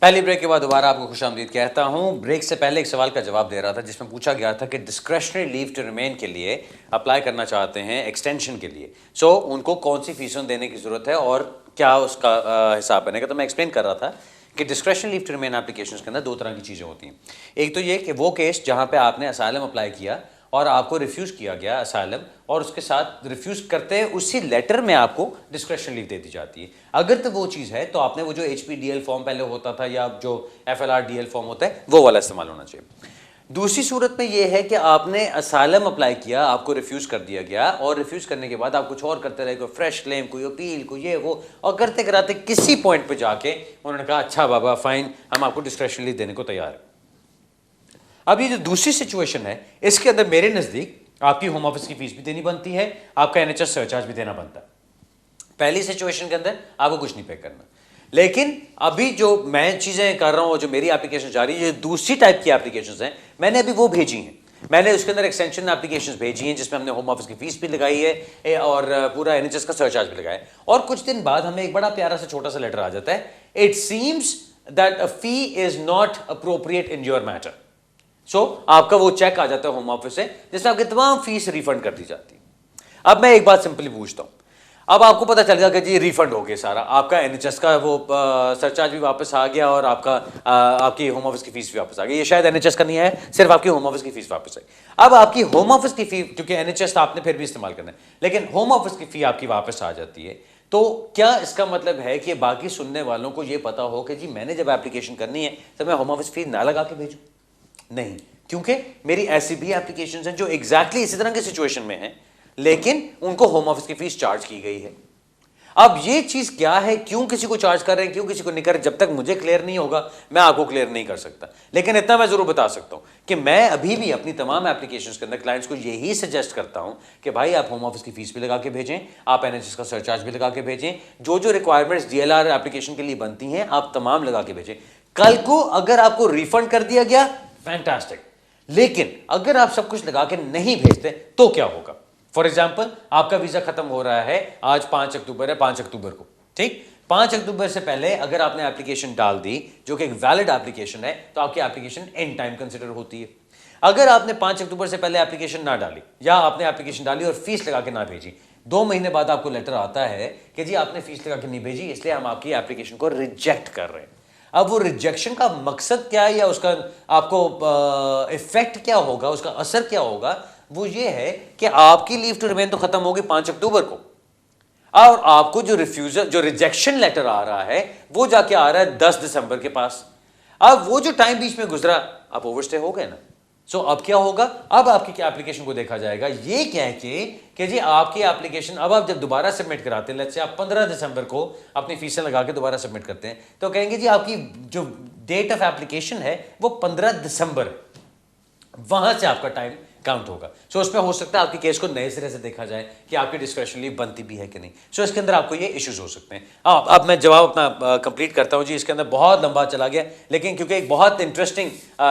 पहली ब्रेक के बाद दोबारा आपको खुशामदीद कहता हूं। ब्रेक से पहले एक सवाल का जवाब दे रहा था जिसमें पूछा गया था कि डिस्क्रेशनरी लीव टू रिमेन के लिए अप्लाई करना चाहते हैं एक्सटेंशन के लिए, उनको कौन सी फीसों देने की ज़रूरत है और क्या उसका हिसाब बनेगा। तो मैं एक्सप्लेन कर रहा था कि discretionary leave to remain application के अंदर दो तरह की चीज़ें होती हैं। एक तो ये कि वो केस जहाँ पर आपने असाइलम अप्लाई किया और आपको रिफ्यूज़ किया गया असाइलम, और उसके साथ रिफ्यूज़ करते हैं उसी लेटर में आपको डिस्क्रेशन लीव दे दी जाती है। अगर तो वो चीज़ है तो आपने वो जो HPDL फॉर्म पहले होता था या जो FLRDL फॉर्म होता है वो वाला इस्तेमाल होना चाहिए। दूसरी सूरत में ये है कि आपने असाइलम अप्लाई किया, आपको रिफ्यूज़ कर दिया गया, और रिफ्यूज़ करने के बाद आप कुछ और करते रहे, कोई फ्रेश क्लेम, कोई अपील, कोई ये वो, और करते कराते किसी पॉइंट पर जाके उन्होंने कहा अच्छा बाबा फाइन, हम आपको डिस्क्रेशन लीव देने को तैयार हैं। अब ये जो दूसरी सिचुएशन है इसके अंदर मेरे नज़दीक आपकी होम ऑफिस की फीस भी देनी बनती है, आपका NHS सरचार्ज भी देना बनता है। पहली सिचुएशन के अंदर आपको कुछ नहीं पे करना, लेकिन अभी जो मैं चीज़ें कर रहा हूँ, जो मेरी एप्लीकेशन जा रही है, ये दूसरी टाइप की एप्लीकेशन हैं, मैंने अभी वो भेजी हैं। मैंने उसके अंदर एक्सटेंशन एप्लीकेशंस भेजी हैं जिसमें हमने होम ऑफिस की फीस भी लगाई है और पूरा NHS का सरचार्ज भी लगाया है, और कुछ दिन बाद हमें एक बड़ा प्यारा सा छोटा सा लेटर आ जाता है, it seems that a fee is not appropriate in your matter. आपका वो चेक आ जाता है होम ऑफिस से जिसमें आपकी तमाम फीस रिफंड कर दी जाती है। अब मैं एक बात सिंपली पूछता हूं, अब आपको पता चल गया कि जी रिफंड हो गया सारा, आपका NHS का वो सरचार्ज भी वापस आ गया और आपकी होम ऑफिस की फीस भी वापस आ गई। ये शायद NHS का नहीं है, सिर्फ आपकी होम ऑफिस की फीस वापस आई। अब आपकी होम ऑफिस की फी, क्योंकि NHS आपने फिर भी इस्तेमाल करना है, लेकिन होम ऑफिस की फी आपकी वापस आ जाती है, तो क्या इसका मतलब है कि बाकी सुनने वालों को यह पता हो कि जी मैंने जब एप्लीकेशन करनी है तो मैं होम ऑफिस फीस ना लगा के भेजूं? नहीं, क्योंकि मेरी ऐसी भी एप्लीकेशंस हैं जो एग्जैक्टली इसी तरह की सिचुएशन में हैं, लेकिन उनको होम ऑफिस की फीस चार्ज की गई है। अब ये चीज क्या है, क्यों किसी को चार्ज कर रहे हैं, क्यों किसी को नहीं कर रहे, जब तक मुझे क्लियर नहीं होगा मैं आपको क्लियर नहीं कर सकता। लेकिन इतना मैं जरूर बता सकता हूं कि मैं अभी भी अपनी तमाम एप्लीकेशंस के अंदर क्लाइंट्स को यही सजेस्ट करता हूं कि भाई आप होम ऑफिस की फीस भी लगा के भेजें, आप NHS का सरचार्ज भी लगा के भेजें, जो जो रिक्वायरमेंट्स DLR एप्लीकेशन के लिए बनती हैं आप तमाम लगा के भेजें। कल को अगर आपको रिफंड कर दिया गया फैंटास्टिक, लेकिन अगर आप सब कुछ लगा के नहीं भेजते तो क्या होगा? फॉर एग्जाम्पल आपका वीजा खत्म हो रहा है, आज 5 अक्टूबर है, 5 अक्टूबर को, ठीक, 5 अक्टूबर से पहले अगर आपने एप्लीकेशन डाल दी जो कि एक वैलिड एप्लीकेशन है तो आपकी एप्लीकेशन एंड टाइम कंसिडर होती है। अगर आपने 5 अक्टूबर से पहले एप्लीकेशन ना डाली या आपने एप्लीकेशन डाली और फीस लगा के ना भेजी, 2 महीने बाद आपको लेटर आता है कि जी आपने फीस लगा के नहीं भेजी इसलिए हम आपकी एप्लीकेशन को रिजेक्ट कर रहे हैं। अब वो रिजेक्शन का मकसद क्या है या उसका आपको इफेक्ट क्या होगा, उसका असर क्या होगा, वो ये है कि आपकी लीव टू रिमेन तो खत्म होगी 5 अक्टूबर को, और आपको जो रिफ्यूजल, जो रिजेक्शन लेटर आ रहा है वो जाके आ रहा है 10 दिसंबर के पास। अब वो जो टाइम बीच में गुजरा आप ओवरस्टे हो गए ना। अब क्या होगा, अब आपकी एप्लीकेशन को देखा जाएगा ये कह के कि जी आपकी एप्लीकेशन, अब आप जब दोबारा सबमिट कराते हैं, लेट्स से आप 15 दिसंबर को अपनी फीसें लगा के दोबारा सबमिट करते हैं, तो कहेंगे जी आपकी जो डेट ऑफ एप्लीकेशन है वो 15 दिसंबर है, वहां से आपका टाइम काउंट होगा। उसमें हो सकता है आपके केस को नए सिरे से देखा जाए कि आपकी डिस्क्रेशन लीव बनती भी है कि नहीं। इसके अंदर आपको ये इश्यूज हो सकते हैं। अब मैं जवाब अपना कंप्लीट करता हूं जी। इसके अंदर बहुत लंबा चला गया, लेकिन क्योंकि एक बहुत इंटरेस्टिंग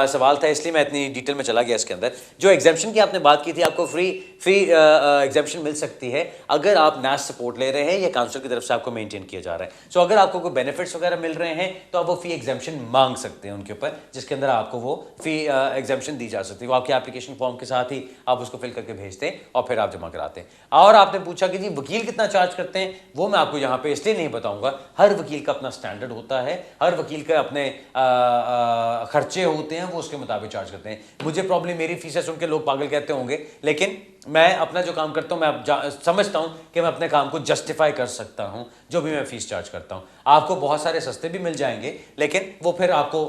सवाल था इसलिए मैं इतनी डिटेल में चला गया। इसके अंदर जो एग्जाम्पशन की आपने बात की थी, आपको फ्री एग्जाम्पशन मिल सकती है अगर आप NAS सपोर्ट ले रहे हैं या काउंसिल की तरफ से आपको मेंटेन किया जा रहा है। अगर आपको कोई बेनिफिट्स वगैरह मिल रहे हैं तो आप वो फी एग्जाम्पशन मांग सकते हैं उनके ऊपर, जिसके अंदर आपको वो फी एग्जाम्पशन दी जा सकती है। वो आपके एप्लीकेशन फॉर्म के साथ ही आप उसको फिल करके भेजते हैं और फिर आप जमा कराते हैं। और आपने पूछा कि जी वकील कितना चार्ज करते हैं, वो मैं आपको यहाँ पे इसलिए नहीं बताऊंगा। हर वकील का अपना स्टैंडर्ड होता है, हर वकील का अपने खर्चे होते हैं, वो उसके मुताबिक चार्ज करते हैं। मुझे प्रॉब्लम, मेरी फीसें सुन के लोग पागल कहते होंगे, लेकिन मैं अपना जो काम करता हूं मैं समझता हूं कि मैं अपने काम को जस्टिफाई कर सकता हूं जो भी मैं फीस चार्ज करता हूं। आपको बहुत सारे सस्ते भी मिल जाएंगे, लेकिन वो फिर आपको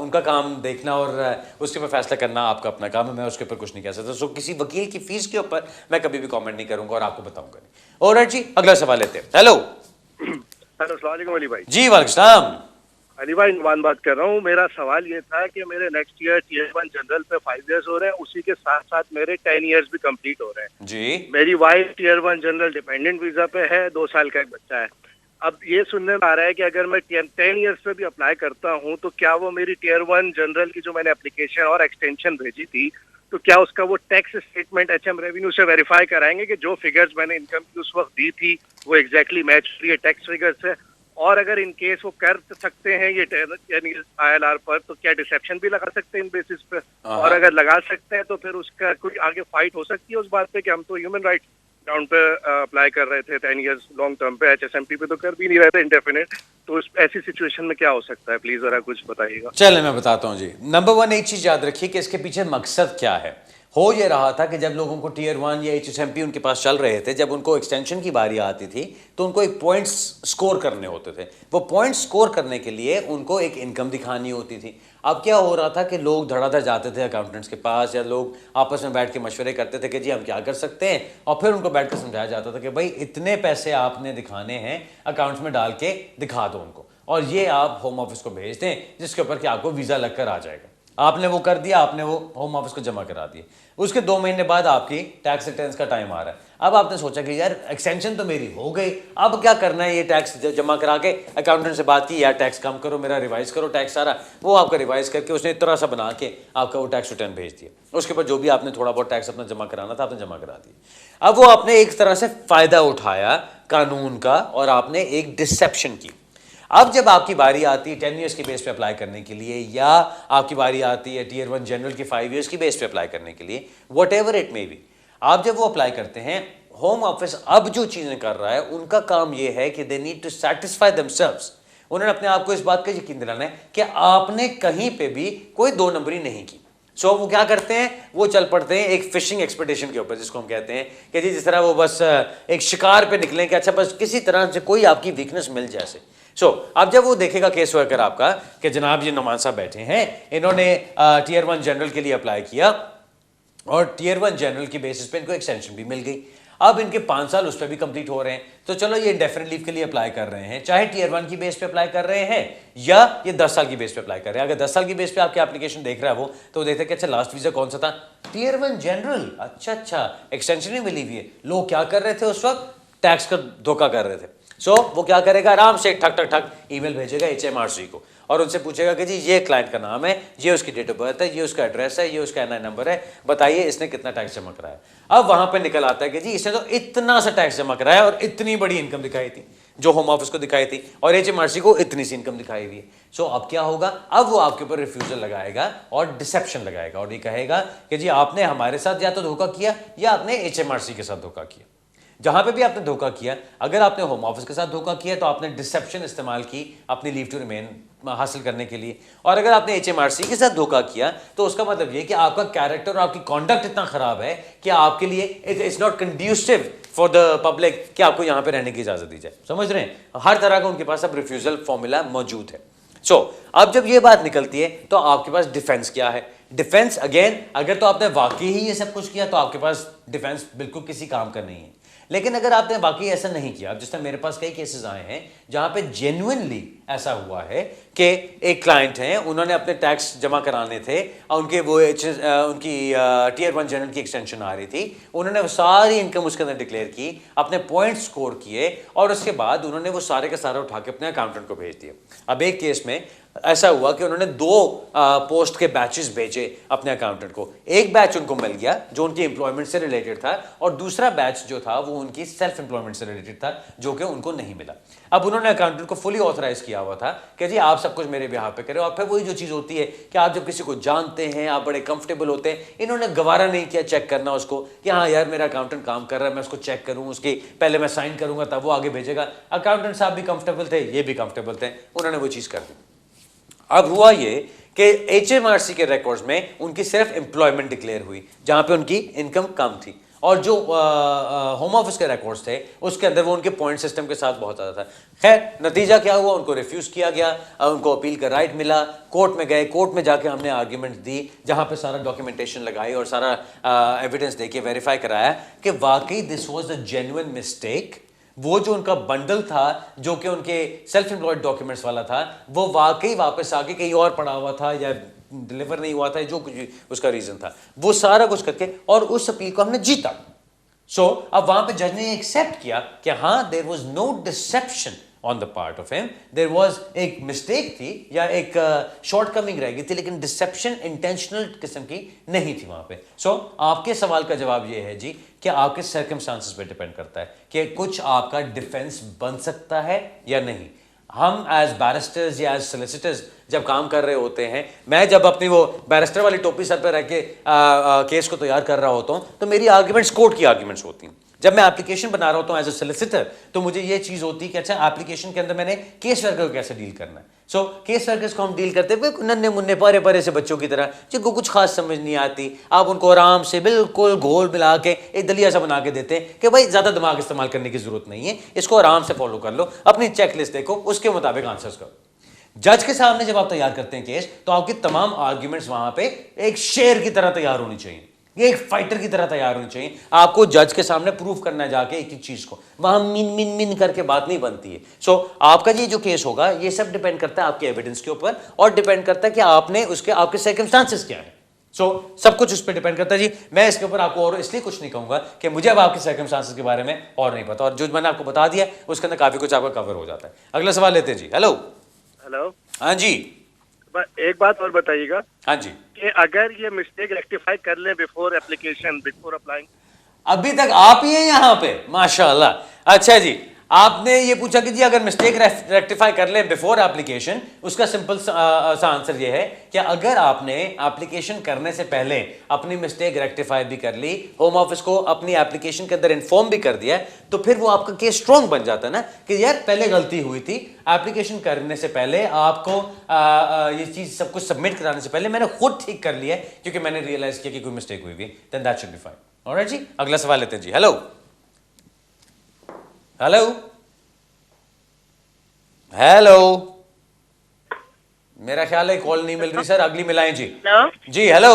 उनका काम देखना और उसके ऊपर फैसला करना आपका अपना काम है, मैं उसके ऊपर कुछ नहीं कह सकता। किसी वकील की फीस के ऊपर मैं कभी भी कमेंट नहीं करूंगा और आपको बताऊंगा नहीं। ऑलराइट जी, अगला सवाल लेते हैं। हेलो अस्सलाम वालेकुम अली भाई। जी वालेकुम सलाम। अली भाई नुमान बात कर रहा हूँ। मेरा सवाल ये था कि मेरे नेक्स्ट ईयर Tier 1 जनरल पे 5 इयर्स हो रहे हैं, उसी के साथ साथ मेरे 10 इयर्स भी कंप्लीट हो रहे हैं जी। मेरी wife Tier 1 general dependent visa पे है, 2 साल का एक बच्चा है। अब ये सुनने में आ रहा है कि अगर मैं 10 इयर्स पे भी अप्लाई करता हूँ तो क्या वो मेरी Tier 1 जनरल की जो मैंने एप्लीकेशन और एक्सटेंशन भेजी थी, तो क्या उसका वो टैक्स स्टेटमेंट HM रेवेन्यू से वेरीफाई कराएंगे कि जो फिगर्स मैंने इनकम की उस वक्त दी थी वो एग्जैक्टली मैच हो रही है टैक्स फिगर से? और अगर इन केस वो कर सकते हैं ये यानी ILR पर, तो क्या डिसेप्शन भी लगा सकते हैं इन बेसिस पे? और अगर लगा सकते हैं तो फिर उसका कोई आगे फाइट हो सकती है उस बात पे कि हम तो ह्यूमन राइट ग्राउंड पे अप्लाई कर रहे थे 10 इयर्स लॉन्ग टर्म पे, HSMP पे तो कर भी नहीं रहे थे इंडेफिनिट, तो इस ऐसी सिचुएशन में क्या हो सकता है? प्लीज जरा कुछ बताइएगा। चले मैं बताता हूं जी। नंबर वन, एक चीज याद रखिए कि इसके पीछे मकसद क्या है। हो ये रहा था कि जब लोगों को टीयर 1 या HSMP उनके पास चल रहे थे, जब उनको एक्सटेंशन की बारी आती थी तो उनको एक पॉइंट्स स्कोर करने होते थे। वो पॉइंट्स स्कोर करने के लिए उनको एक इनकम दिखानी होती थी। अब क्या हो रहा था कि लोग धड़ाधड़ जाते थे अकाउंटेंट्स के पास, या लोग आपस में बैठ के मशवरे करते थे कि जी हम क्या कर सकते हैं, और फिर उनको बैठ कर समझाया जाता था कि भाई इतने पैसे आपने दिखाने हैं, अकाउंट्स में डाल के दिखा दो उनको, और ये आप होम ऑफिस को भेज दें, जिसके ऊपर कि आपको वीज़ा लगकर आ जाएगा। आपने वो कर दिया, आपने वो होम ऑफिस को जमा करा दिया। उसके 2 महीने बाद आपकी टैक्स रिटर्न्स का टाइम आ रहा है। अब आपने सोचा कि यार एक्सटेंशन तो मेरी हो गई, अब क्या करना है, ये टैक्स जमा करा के अकाउंटेंट से बात की, यार टैक्स कम करो, मेरा रिवाइज करो टैक्स सारा। वो आपका रिवाइज करके उसने इतना सा बना के आपका वो टैक्स रिटर्न भेज दिया। उसके बाद जो भी आपने थोड़ा बहुत टैक्स अपना जमा कराना था, आपने जमा करा दिया। अब वो आपने एक तरह से फायदा उठाया कानून का, और आपने एक डिसेप्शन की। अब जब आपकी बारी आती है 10 ईयर्स की बेस पे अप्लाई करने के लिए, या आपकी बारी आती है टीयर 1 जनरल की 5 ईयर्स की बेस पे अप्लाई करने के लिए, what ever it may be, आप जब वो अप्लाई करते हैं, होम ऑफिस अब जो चीजें कर रहा है उनका काम ये है कि they need to satisfy themselves. उन्होंने अपने आप को इस बात का यकीन दिलाना है कि आपने कहीं पे भी कोई 2 नंबरी नहीं की। सो वो क्या करते हैं, वो चल पड़ते हैं एक फिशिंग एक्सपेडिशन के ऊपर, जिसको हम कहते हैं कि जी जिस तरह वो बस एक शिकार पे निकलें कि अच्छा बस किसी तरह से कोई आपकी वीकनेस मिल जाए। अब जब वो देखेगा केस वर्कर आपका कि जनाब ये नुमान साहब बैठे हैं, इन्होंने टीयर 1 जनरल के लिए अप्लाई किया और टीयर 1 जनरल की बेसिस पे इनको एक्सटेंशन भी मिल गई। अब इनके 5 साल उस पर भी कंप्लीट हो रहे हैं, तो चलो ये इंडेफिनिट लीव के लिए अप्लाई कर रहे हैं, चाहे टीयर 1 की बेस पे अप्लाई कर रहे हैं या ये 10 साल की बेस पे अप्लाई कर रहे हैं। अगर 10 साल की बेस पे आपकी एप्लीकेशन देख रहा है वो, तो देखते कि अच्छा लास्ट वीजा कौन सा था, टीयर 1 जनरल, अच्छा एक्सटेंशन ही मिली हुई है। लोग क्या कर रहे थे उस वक्त, टैक्स का धोखा कर रहे थे। वो क्या करेगा, आराम से ठक ठक ठक ईमेल भेजेगा HMRC को, और उनसे पूछेगा कि जी ये क्लाइंट का नाम है, ये उसकी डेट ऑफ बर्थ है, ये उसका एड्रेस है, ये उसका NI नंबर है, बताइए इसने कितना टैक्स जमा कराया। अब वहां पे निकल आता है कि जी इसने तो इतना सा टैक्स जमा कराया और इतनी बड़ी इनकम दिखाई थी, जो होम ऑफिस को दिखाई थी, और HMRC को इतनी सी इनकम दिखाई हुई है। अब क्या होगा, अब वो आपके ऊपर रिफ्यूजल लगाएगा और डिसेप्शन लगाएगा, और ये कहेगा कि जी आपने हमारे साथ या तो धोखा किया या आपने HMRC के साथ धोखा किया। जहां पे भी आपने धोखा किया, अगर आपने होम ऑफिस के साथ धोखा किया तो आपने डिसेप्शन इस्तेमाल की अपनी लीव टू रिमेन हासिल करने के लिए, और अगर आपने HMRC के साथ धोखा किया तो उसका मतलब ये कि आपका कैरेक्टर और आपकी कॉन्डक्ट इतना खराब है कि आपके लिए it's not conducive for the public कि आपको यहां पे रहने की इजाजत दी जाए। समझ रहे हैं, हर तरह का उनके पास अब रिफ्यूजल फॉर्मूला मौजूद है। अब जब ये बात निकलती है तो आपके पास डिफेंस क्या है। डिफेंस अगेन, अगर तो आपने वाकई ही ये सब कुछ किया तो आपके पास डिफेंस बिल्कुल किसी काम का नहीं है। लेकिन अगर आपने बाकी ऐसा नहीं किया, जिस तरह मेरे पास कई केसेस आए हैं जहां पे जेन्युइनली ऐसा हुआ है कि एक क्लाइंट हैं, उन्होंने अपने टैक्स जमा कराने थे और उनके वो उनकी टीयर 1 जनरल की एक्सटेंशन आ रही थी, उन्होंने सारी इनकम उसके अंदर डिक्लेयर की, अपने पॉइंट स्कोर किए, और उसके बाद उन्होंने वो सारे के सारे उठा के अपने अकाउंटेंट को भेज दिए। अब एक केस में ऐसा हुआ कि उन्होंने 2 पोस्ट के बैचेस भेजे अपने अकाउंटेंट को। एक बैच उनको मिल गया जो उनकी एम्प्लॉयमेंट से रिलेटेड था, और दूसरा बैच जो था वो उनकी सेल्फ एम्प्लॉयमेंट से रिलेटेड था, जो कि उनको नहीं मिला। अब उन्होंने अकाउंटेंट को फुली ऑथराइज किया हुआ था कि जी आप सब कुछ मेरे बिहाफ पे करें। और फिर वही जो चीज़ होती है कि आप जब किसी को जानते हैं, आप बड़े कंफर्टेबल होते हैं, इन्होंने गवारा नहीं किया चेक करना उसको कि हाँ यार मेरा अकाउंटेंट काम कर रहा है, मैं उसको चेक करूँ, उसकी पहले मैं साइन करूंगा तब वो आगे भेजेगा। अकाउंटेंट साहब भी कंफर्टेबल थे, ये भी कंफर्टेबल थे, उन्होंने वो चीज़ कर दी। अब हुआ ये कि HMRC के रिकॉर्ड्स में उनकी सिर्फ एम्प्लॉयमेंट डिक्लेयर हुई जहां पे उनकी इनकम कम थी, और जो होम ऑफिस के रिकॉर्ड्स थे उसके अंदर वो उनके पॉइंट सिस्टम के साथ बहुत ज़्यादा था। खैर नतीजा क्या हुआ, उनको रिफ्यूज़ किया गया, उनको अपील का राइट मिला, कोर्ट में गए, कोर्ट में जाके हमने आर्ग्यूमेंट दी, जहां पे सारा डॉक्यूमेंटेशन लगाई और सारा एविडेंस देके वेरीफाई कराया कि वाकई this was a genuine mistake. वो जो उनका बंडल था जो कि उनके सेल्फ एम्प्लॉयड डॉक्यूमेंट्स वाला था, वो वाकई वापस आके कहीं और पड़ा हुआ था या डिलीवर नहीं हुआ था, जो कुछ उसका रीजन था, वो सारा कुछ करके और उस अपील को हमने जीता। अब वहां पे जज ने एक्सेप्ट किया कि हाँ there was no deception on the part of him, there was एक मिस्टेक थी या एक शॉर्टकमिंग रह गई थी, लेकिन डिसेप्शन इंटेंशनल किस्म की नहीं थी वहां पे। आपके सवाल का जवाब ये है जी कि आपके सर्कमस्टांसेस पे डिपेंड करता है कि कुछ आपका डिफेंस बन सकता है या नहीं। हम एज बैरिस्टर्स या एज सोलिसिटर्स जब काम कर रहे होते हैं, मैं जब अपनी वो बैरिस्टर वाली टोपी सर पे रख के केस को तैयार कर रहा होता हूँ, तो मेरी आर्ग्यूमेंट्स कोर्ट की आर्ग्यूमेंट्स होती हैं। जब मैं एप्लीकेशन बना रहा होता हूँ एज अ सोलिसिटर, तो मुझे ये चीज़ होती है कि अच्छा एप्लीकेशन के अंदर मैंने केस वर्कर को कैसे डील करना है। सो केस वर्कर्स को हम डील करते हुए नन्हे मुन्ने परे परे से बच्चों की तरह जिनको कुछ खास समझ नहीं आती, आप उनको आराम से बिल्कुल घोल मिला के एक दलिया सा बना के देते हैं कि भाई ज़्यादा दिमाग इस्तेमाल करने की जरूरत नहीं है, इसको आराम से फॉलो कर लो, अपनी चेक लिस्ट देखो, उसके मुताबिक आंसर्स करो। जज के सामने जब आप तैयार करते हैं केस, तो आपकी तमाम आर्ग्यूमेंट्स वहां पे एक शेर की तरह तैयार होनी चाहिए, ये एक फाइटर की तरह तैयार होनी चाहिए। आपको जज के सामने प्रूव करना है जाके एक एक चीज को, वहां मिन मिन मिन करके बात नहीं बनती है। सो आपका ये जो केस होगा, ये सब डिपेंड करता है आपके एविडेंस के ऊपर, और डिपेंड करता है कि आपने उसके आपके सर्कमस्टांसेस क्या है। सब कुछ उस पर डिपेंड करता है जी। मैं इसके ऊपर आपको और इसलिए कुछ नहीं कहूंगा कि मुझे अब आपके सर्कमस्टांसेस के बारे में और नहीं पता, और जो मैंने आपको बता दिया उसके अंदर काफी कुछ आपका कवर हो जाता है। अगला सवाल लेते हैं जी। हेलो। हेलो। हाँ जी। एक बात और बताइएगा हाँ जी। कि अगर ये मिस्टेक रेक्टिफाई कर लें बिफोर एप्लीकेशन, बिफोर अप्लाइंग। अभी तक आप ही हैं यहाँ पे, माशाल्लाह। अच्छा जी, आपने ये पूछा कि जी अगर मिस्टेक रेक्टिफाई कर लें बिफोर एप्लीकेशन, उसका सिंपल सा आंसर ये है कि अगर आपने एप्लीकेशन करने से पहले अपनी मिस्टेक रेक्टिफाई भी कर ली, होम ऑफिस को अपनी एप्लीकेशन के अंदर इन्फॉर्म भी कर दिया, तो फिर वो आपका केस स्ट्रॉन्ग बन जाता है ना कि यार पहले गलती हुई थी, एप्लीकेशन करने से पहले आपको ये चीज सब कुछ सबमिट कराने से पहले मैंने खुद ठीक कर लिया है क्योंकि मैंने रियलाइज किया कि कोई मिस्टेक हुई थी, then that should be fine. Alright जी, अगला सवाल लेते हैं जी। हेलो। हेलो। हेलो। मेरा ख्याल है कॉल नहीं मिल रही सर, अगली मिलाएं जी। हेलो जी हेलो।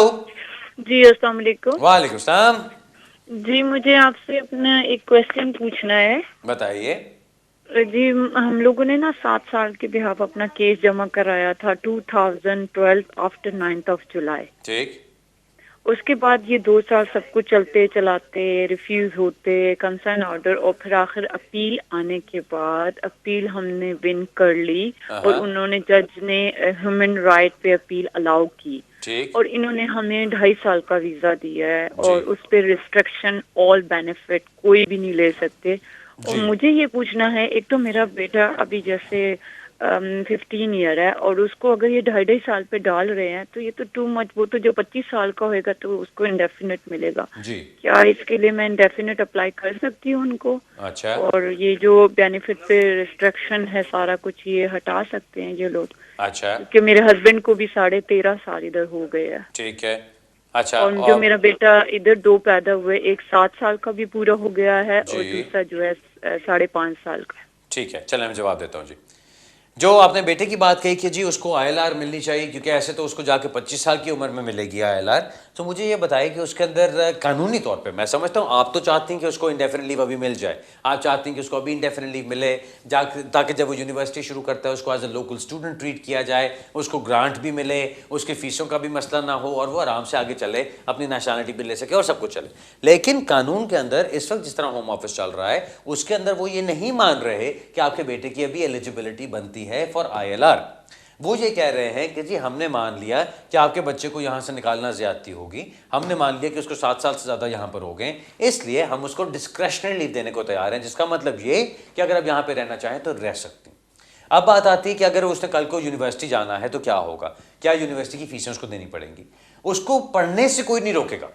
जी, अस्सलाम वालेकुम। वालेकुम सलाम। जी, मुझे आपसे अपना एक क्वेश्चन पूछना है। बताइए। जी, हम लोगों ने ना 7 साल के बिहाफ अपना केस जमा कराया था 2012 आफ्टर 9th ऑफ जुलाई। ठीक। उसके बाद ये 2 साल सब कुछ चलते चलाते रिफ्यूज होते कंसर्न ऑर्डर, और फिर आखिर अपील आने के बाद अपील हमने विन कर ली, और उन्होंने जज ने ह्यूमन राइट पे अपील अलाउ की, ठीक। और इन्होंने हमें 2.5 साल का वीजा दिया है, और उस पर रिस्ट्रिक्शन ऑल बेनिफिट कोई भी नहीं ले सकते। और मुझे ये पूछना है, एक तो मेरा बेटा अभी जैसे 15 ईयर है, और उसको अगर ये 2.5 साल पे डाल रहे हैं तो ये तो टू मच। वो तो जो 25 साल का होएगा तो उसको इंडेफिनिट मिलेगा जी। क्या इसके लिए मैं इंडेफिनिट अप्लाई कर सकती हूँ उनको? अच्छा। और ये जो बेनिफिट पे रिस्ट्रिक्शन है सारा कुछ ये हटा सकते हैं ये लोग? अच्छा। क्योंकि मेरे हस्बैंड को भी 13.5 साल इधर हो गए हैं। ठीक है। अच्छा। और जो मेरा बेटा इधर 2 पैदा हुए, एक 7 साल का भी पूरा हो गया है, और दूसरा जो है 5.5 साल का। ठीक है, चलो मैं जवाब देता हूँ जी। जो आपने बेटे की बात कही कि जी उसको ILR मिलनी चाहिए क्योंकि ऐसे तो उसको जाके 25 साल की उम्र में मिलेगी ILR, तो मुझे ये बताइए कि उसके अंदर कानूनी तौर पे, मैं समझता हूँ आप तो चाहती हैं कि उसको इंडेफिनिट लीव अभी मिल जाए, आप चाहती हैं कि उसको अभी इंडेफिनिट लीव मिले ताकि जब वो यूनिवर्सिटी शुरू करता है उसको as a local student treat किया जाए, उसको ग्रांट भी मिले, उसके फीसों का भी मसला ना हो, और वो आराम से आगे चले, अपनी नेशनलिटी भी ले सके और सब कुछ चले। लेकिन कानून के अंदर इस वक्त जिस तरह होम ऑफिस चल रहा है उसके अंदर वो ये नहीं मान रहे कि आपके बेटे की अभी एलिजिबिलिटी बनती है फॉर ILR। वो ये कह रहे हैं कि जी हमने मान लिया कि आपके बच्चे को यहां से निकालना ज्यादती होगी, हमने मान लिया कि उसको 7 साल से ज्यादा यहां पर हो गए, इसलिए हम उसको डिस्क्रेशनरी लीव देने को तैयार हैं, जिसका मतलब ये कि अगर आप यहां पे रहना चाहें तो रह सकते हैं। अब बात आती है कि अगर उसने कल को यूनिवर्सिटी जाना है तो क्या होगा, क्या यूनिवर्सिटी की फीसें उसको देनी पड़ेंगी? उसको पढ़ने से कोई नहीं रोकेगा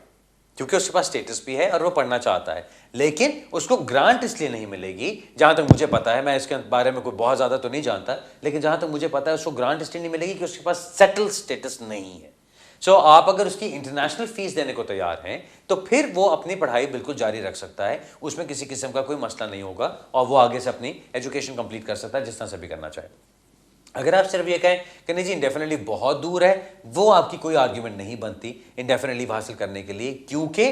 क्योंकि उसके पास स्टेटस भी है और वो पढ़ना चाहता है, लेकिन उसको ग्रांट इसलिए नहीं मिलेगी, जहां तक मुझे पता है, मैं इसके बारे में कोई बहुत ज्यादा तो नहीं जानता, लेकिन जहां तक मुझे पता है उसको ग्रांट इसलिए नहीं मिलेगी कि उसके पास सेटल स्टेटस नहीं है। सो आप अगर उसकी इंटरनेशनल फीस देने को तैयार हैं तो फिर वो अपनी पढ़ाई बिल्कुल जारी रख सकता है, उसमें किसी किस्म का कोई मसला नहीं होगा, और वो आगे से अपनी एजुकेशन कंप्लीट कर सकता है जिस तरह से भी करना चाहे। अगर आप सिर्फ ये कहें कि नहीं जी इंडेफिनिटली बहुत दूर है, वो आपकी कोई आर्ग्यूमेंट नहीं बनती इंडेफिनिट लीव हासिल करने के लिए, क्योंकि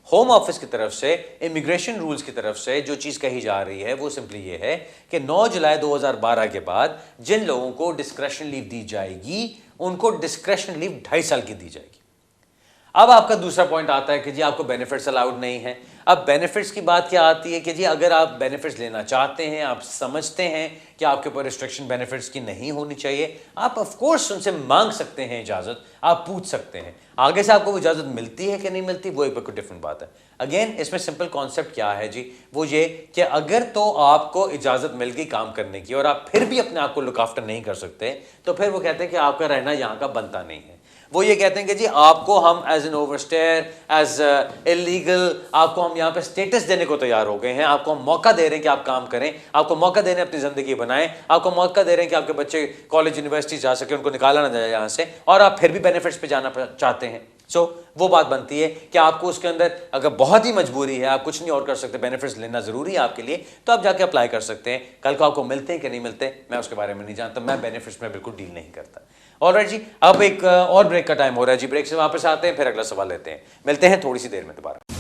होम ऑफिस की तरफ से, इमिग्रेशन रूल्स की तरफ से जो चीज़ कही जा रही है वो सिंपली ये है कि 9 जुलाई 2012 के बाद जिन लोगों को डिस्क्रेशन लीव दी जाएगी उनको डिस्क्रेशन लीव 2.5 साल की दी जाएगी। अब आपका दूसरा पॉइंट आता है कि जी आपको बेनिफिट्स अलाउड नहीं है। अब बेनिफिट्स की बात क्या आती है कि जी अगर आप बेनिफिट्स लेना चाहते हैं, आप समझते हैं कि आपके ऊपर रिस्ट्रिक्शन बेनिफिट्स की नहीं होनी चाहिए, आप ऑफ कोर्स उनसे मांग सकते हैं इजाज़त, आप पूछ सकते हैं। आगे से आपको वो इजाज़त मिलती है कि नहीं मिलती वो एक बिल्कुल डिफरेंट बात है। अगेन इसमें सिंपल कॉन्सेप्ट क्या है जी, वो ये कि अगर तो आपको इजाज़त मिल गई काम करने की और आप फिर भी अपने आप को लुक आफ्टर नहीं कर सकते, तो फिर वो कहते हैं कि आपका रहना यहाँ का बनता नहीं है। वो ये कहते हैं कि जी आपको हम एज एन ओवरस्टेयर, एज इलीगल, आपको हम यहाँ पे स्टेटस देने को तैयार हो गए हैं, आपको हम मौका दे रहे हैं कि आप काम करें, आपको मौका दे रहे हैं अपनी ज़िंदगी बनाएं, आपको मौका दे रहे हैं कि आपके बच्चे कॉलेज यूनिवर्सिटी जा सके, उनको निकाला ना जाए यहाँ से, और आप फिर भी बेनिफिट्स पे जाना चाहते हैं। सो वो बात बनती है कि आपको उसके अंदर अगर बहुत ही मजबूरी है, आप कुछ नहीं और कर सकते, बेनिफिट्स लेना ज़रूरी है आपके लिए, तो आप जाके अप्लाई कर सकते हैं। कल को आपको मिलते हैं कि नहीं मिलते मैं उसके बारे में नहीं जानता, मैं बेनिफिट्स में बिल्कुल डील नहीं करता। ऑलराइट जी, अब एक और ब्रेक का टाइम हो रहा है जी, ब्रेक से वापस आते हैं, फिर अगला सवाल लेते हैं। मिलते हैं थोड़ी सी देर में दोबारा।